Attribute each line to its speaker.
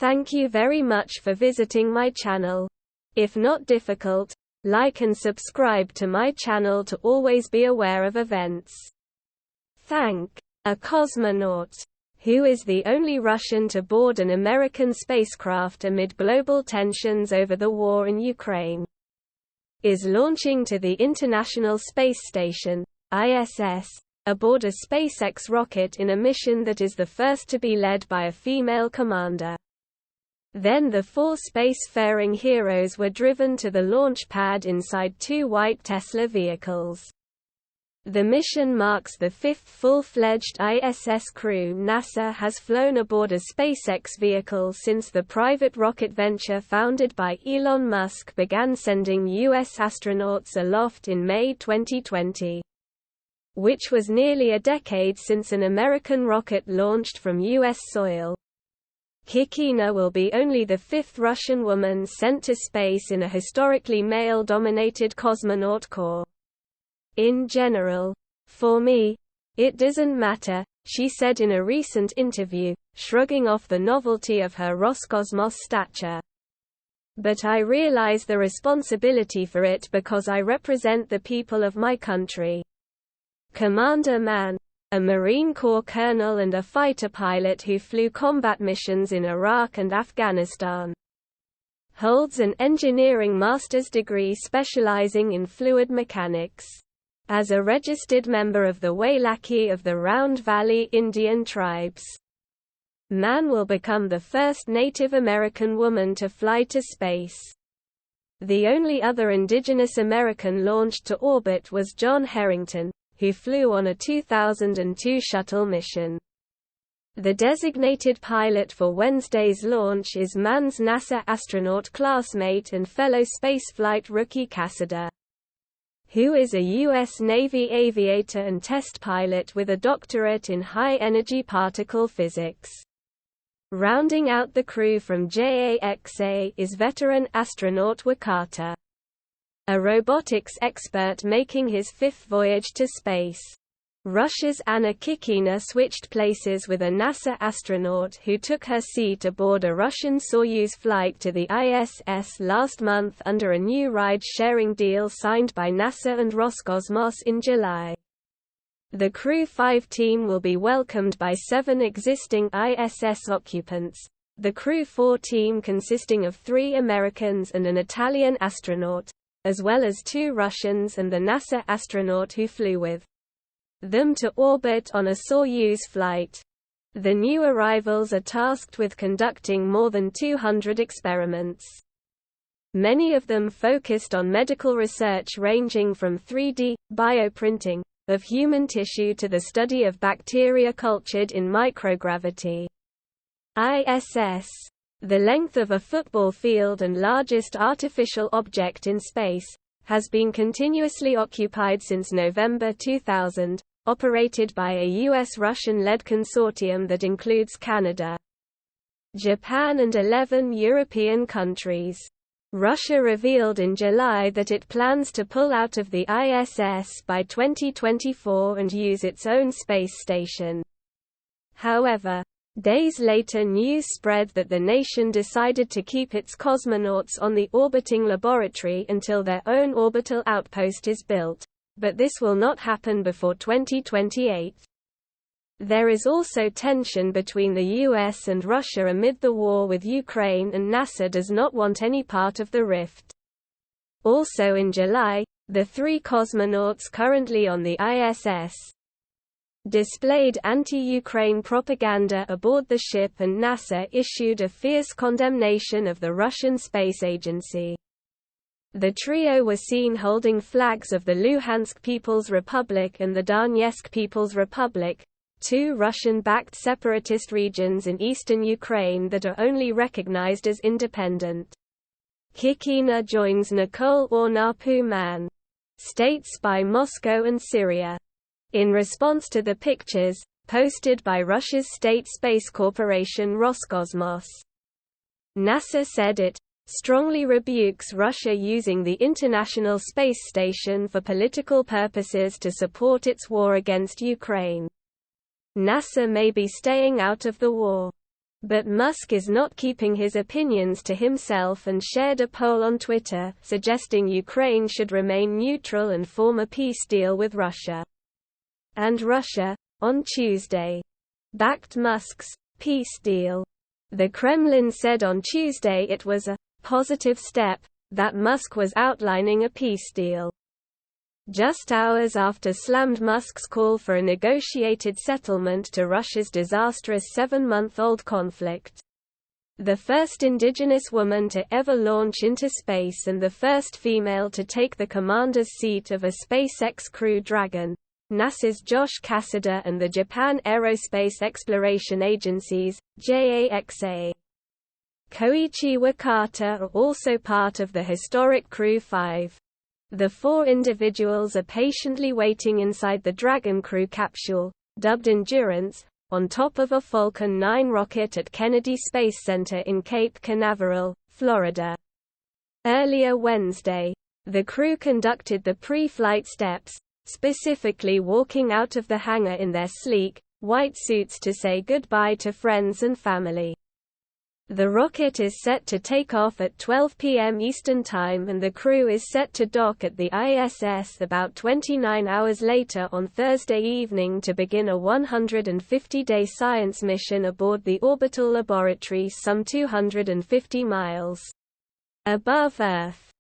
Speaker 1: Thank you very much for visiting my channel. If not difficult, like and subscribe to my channel to always be aware of events. Thank a cosmonaut, who is the only Russian to board an American spacecraft amid global tensions over the war in Ukraine, is launching to the International Space Station, ISS, aboard a SpaceX rocket in a mission that is the first to be led by a female commander. Then the 4 spacefaring heroes were driven to the launch pad inside 2 white Tesla vehicles. The mission marks the 5th full-fledged ISS crew NASA has flown aboard a SpaceX vehicle since the private rocket venture founded by Elon Musk began sending U.S. astronauts aloft in May 2020. Which was nearly a decade since an American rocket launched from U.S. soil. Kikina will be only the 5th Russian woman sent to space in a historically male-dominated cosmonaut corps. In general, for me, it doesn't matter, she said in a recent interview, shrugging off the novelty of her Roscosmos stature. But I realize the responsibility for it because I represent the people of my country. Commander Mann, a Marine Corps colonel and a fighter pilot who flew combat missions in Iraq and Afghanistan, holds an engineering master's degree specializing in fluid mechanics. As a registered member of the Wailaki of the Round Valley Indian tribes, Mann will become the first Native American woman to fly to space. The only other indigenous American launched to orbit was John Harrington, who flew on a 2002 shuttle mission. The designated pilot for Wednesday's launch is Mann's NASA astronaut classmate and fellow spaceflight rookie Cassida, who is a U.S. Navy aviator and test pilot with a doctorate in high-energy particle physics. Rounding out the crew from JAXA is veteran astronaut Wakata, a robotics expert making his 5th voyage to space. Russia's Anna Kikina switched places with a NASA astronaut who took her seat aboard a Russian Soyuz flight to the ISS last month under a new ride-sharing deal signed by NASA and Roscosmos in July. The Crew 5 team will be welcomed by 7 existing ISS occupants, the Crew 4 team consisting of 3 Americans and an Italian astronaut, as well as 2 Russians and the NASA astronaut who flew with them to orbit on a Soyuz flight. The new arrivals are tasked with conducting more than 200 experiments, many of them focused on medical research ranging from 3D bioprinting of human tissue to the study of bacteria cultured in microgravity. ISS, the length of a football field and largest artificial object in space, has been continuously occupied since November 2000, operated by a US-Russian-led consortium that includes Canada, Japan and 11 European countries. Russia revealed in July that it plans to pull out of the ISS by 2024 and use its own space station. However, days later news spread that the nation decided to keep its cosmonauts on the orbiting laboratory until their own orbital outpost is built, but this will not happen before 2028. There is also tension between the US and Russia amid the war with Ukraine, and NASA does not want any part of the rift. Also in July, the 3 cosmonauts currently on the ISS displayed anti-Ukraine propaganda aboard the ship, and NASA issued a fierce condemnation of the Russian space agency. The trio were seen holding flags of the Luhansk People's Republic and the Donetsk People's Republic, 2 Russian-backed separatist regions in eastern Ukraine that are only recognized as independent. Kikina joins Nicole Ornapu-Mann, state spy Moscow and Syria, in response to the pictures posted by Russia's state space corporation Roscosmos. NASA said it strongly rebukes Russia using the International Space Station for political purposes to support its war against Ukraine. NASA may be staying out of the war. But Musk is not keeping his opinions to himself and shared a poll on Twitter, suggesting Ukraine should remain neutral and form a peace deal with Russia. And Russia, on Tuesday, backed Musk's peace deal. The Kremlin said on Tuesday it was a positive step that Musk was outlining a peace deal. Just hours after slammed Musk's call for a negotiated settlement to Russia's disastrous 7-month-old conflict. The first indigenous woman to ever launch into space and the first female to take the commander's seat of a SpaceX Crew Dragon, NASA's Josh Cassidy and the Japan Aerospace Exploration Agency's JAXA Koichi Wakata are also part of the historic Crew 5. The 4 individuals are patiently waiting inside the Dragon crew capsule, dubbed Endurance, on top of a Falcon 9 rocket at Kennedy Space Center in Cape Canaveral, Florida. Earlier Wednesday, the crew conducted the pre-flight steps, specifically walking out of the hangar in their sleek, white suits to say goodbye to friends and family. The rocket is set to take off at 12 p.m. Eastern Time and the crew is set to dock at the ISS about 29 hours later on Thursday evening to begin a 150-day science mission aboard the orbital laboratory some 250 miles above Earth.